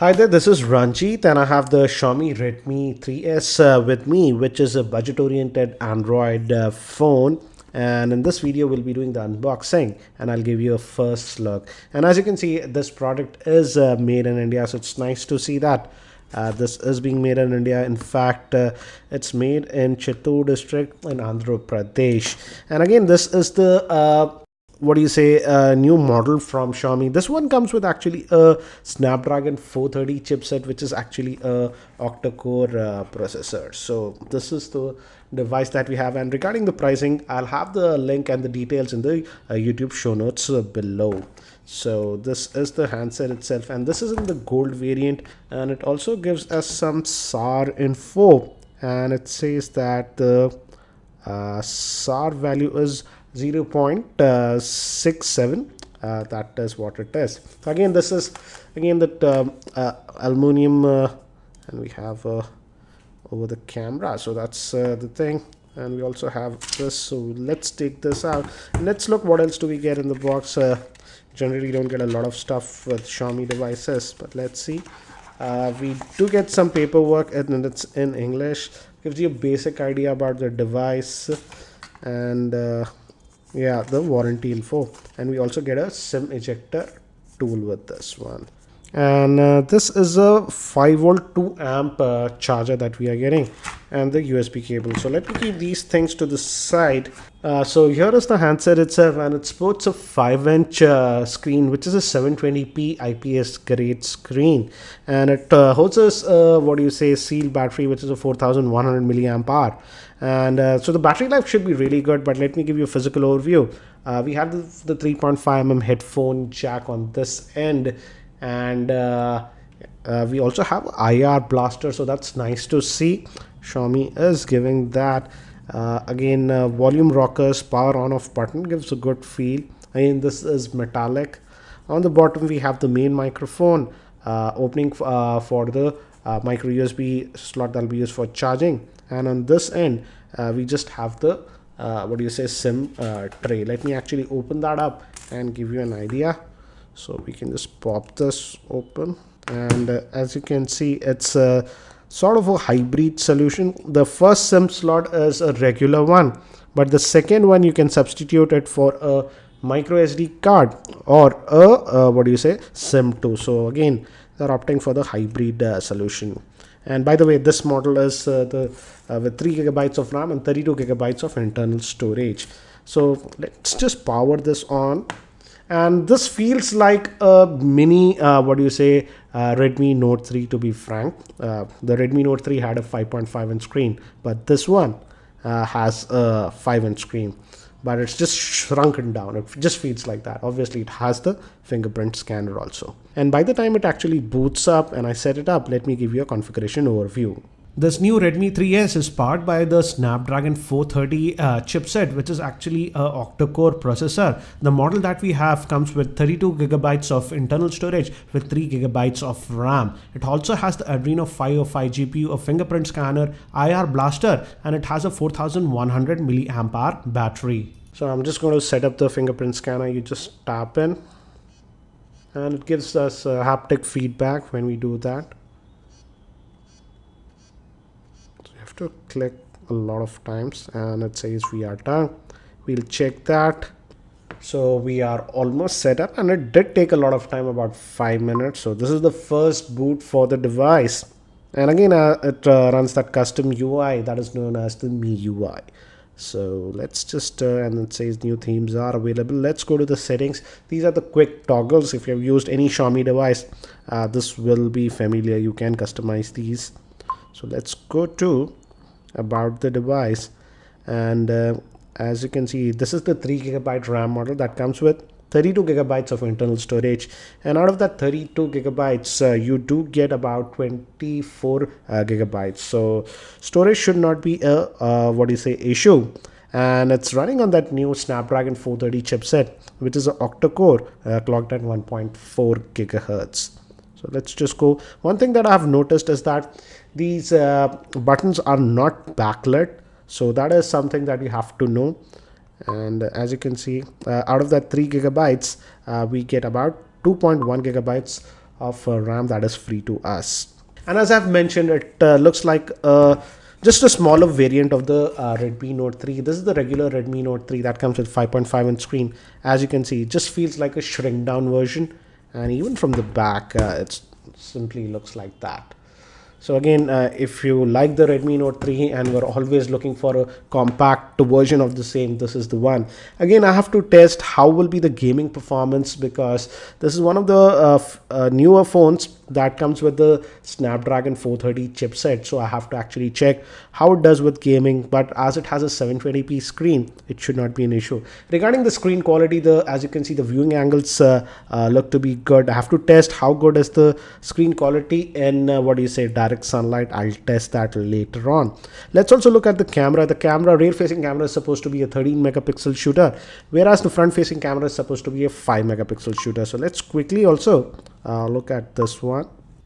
Hi there, this is Ranjit and I have the Xiaomi Redmi 3s with me, which is a budget-oriented Android phone. And in this video, we'll be doing the unboxing and I'll give you a first look. And as you can see, this product is made in India, so it's nice to see that. This is being made in India. In fact, it's made in Chittoor district in Andhra Pradesh. And again, this is the what do you say, a new model from Xiaomi. This one comes with actually a Snapdragon 430 chipset, which is actually a octa-core processor. So this is the device that we have, and regarding the pricing, I'll have the link and the details in the YouTube show notes below. So this is the handset itself, and this is in the gold variant, and it also gives us some SAR info, and it says that the SAR value is 0.67. That is what it is. So again, this is again that aluminum, and we have over the camera. So that's the thing. And we also have this. So let's take this out. Let's look what else do we get in the box. Generally don't get a lot of stuff with Xiaomi devices, but let's see. We do get some paperwork, and it's in English. Gives you a basic idea about the device, and yeah, the warranty info. And we also get a SIM ejector tool with this one. And this is a 5 volt 2 amp charger that we are getting, and the USB cable. So let me keep these things to the side. So here is the handset itself, and it sports a 5-inch screen, which is a 720p IPS grade screen, and it holds a what do you say, sealed battery, which is a 4100 milliamp hour. And so the battery life should be really good. But let me give you a physical overview. We have the 3.5mm headphone jack on this end, and we also have IR blaster, so that's nice to see. Xiaomi is giving that. Again, volume rockers, power on off button gives a good feel. Again, this is metallic. On the bottom we have the main microphone, opening for the micro USB slot that will be used for charging. And on this end we just have the what do you say, SIM tray. Let me actually open that up and give you an idea. So we can just pop this open, and as you can see, it's a sort of a hybrid solution. The first SIM slot is a regular one, but the second one you can substitute it for a micro SD card or a what do you say, SIM 2. So again, they're opting for the hybrid solution. And by the way, this model is with 3 gigabytes of RAM and 32 gigabytes of internal storage. So let's just power this on. And this feels like a mini what do you say, Redmi Note 3, to be frank. The Redmi Note 3 had a 5.5-inch screen, but this one has a 5-inch screen, but it's just shrunken down. It just feels like that. Obviously it has the fingerprint scanner also. And by the time it actually boots up and I set it up, let me give you a configuration overview. This new Redmi 3s is powered by the Snapdragon 430 chipset, which is actually a octa-core processor. The model that we have comes with 32 gigabytes of internal storage with 3 gigabytes of RAM. It also has the Adreno 505 GPU, a fingerprint scanner, IR blaster, and it has a 4100 milliamp hour battery. So I'm just going to set up the fingerprint scanner. You just tap in, and it gives us haptic feedback when we do that. To click a lot of times, and it says we are done. We'll check that. So we are almost set up, and it did take a lot of time, about 5 minutes. So this is the first boot for the device, and again it runs that custom UI that is known as the MIUI. So let's just and it says new themes are available. Let's go to the settings. These are the quick toggles. If you have used any Xiaomi device, this will be familiar. You can customize these. So let's go to about the device, and as you can see, this is the 3 gigabyte RAM model that comes with 32 gigabytes of internal storage, and out of that 32 gigabytes you do get about 24 gigabytes. So storage should not be a what do you say, issue. And it's running on that new Snapdragon 430 chipset, which is an octa-core clocked at 1.4 gigahertz. So let's just go. One thing that I've noticed is that these buttons are not backlit, so that is something that you have to know. And as you can see, out of that 3 gigabytes we get about 2.1 gigabytes of RAM that is free to us. And as I've mentioned, it looks like just a smaller variant of the Redmi Note 3. This is the regular Redmi Note 3 that comes with 5.5 inch screen. As you can see, it just feels like a shrink down version, and even from the back it simply looks like that. So again, if you like the Redmi Note 3 and were always looking for a compact version of the same, this is the one. Again, I have to test how will be the gaming performance, because this is one of the newer phones that comes with the Snapdragon 430 chipset. So I have to actually check how it does with gaming, but as it has a 720p screen, it should not be an issue. Regarding the screen quality, as you can see, the viewing angles look to be good. I have to test how good is the screen quality in what do you say, direct sunlight. I'll test that later on. Let's also look at the camera. The rear facing camera is supposed to be a 13 megapixel shooter, whereas the front facing camera is supposed to be a 5 megapixel shooter. So let's quickly also look at this one.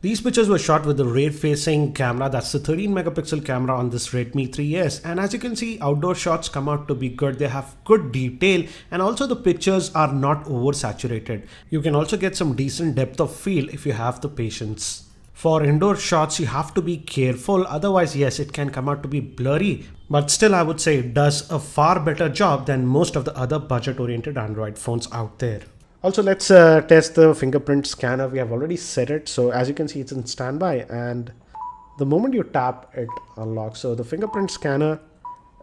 These pictures were shot with the rear facing camera, that's the 13 megapixel camera on this Redmi 3s, and as you can see, outdoor shots come out to be good. They have good detail, and also the pictures are not oversaturated. You can also get some decent depth of field if you have the patience. For indoor shots, you have to be careful, otherwise yes, it can come out to be blurry, but still I would say it does a far better job than most of the other budget oriented Android phones out there. Also, let's test the fingerprint scanner. We have already set it, so as you can see, it's in standby, and the moment you tap, it unlocks. So the fingerprint scanner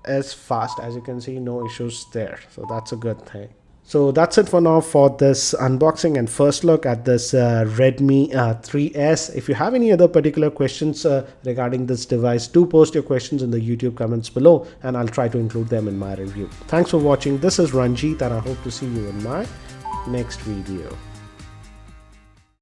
is fast, as you can see, no issues there, so that's a good thing. So that's it for now for this unboxing and first look at this Redmi 3s. If you have any other particular questions regarding this device, do post your questions in the YouTube comments below, and I'll try to include them in my review. Thanks for watching. This is Ranjit, and I hope to see you in my next video.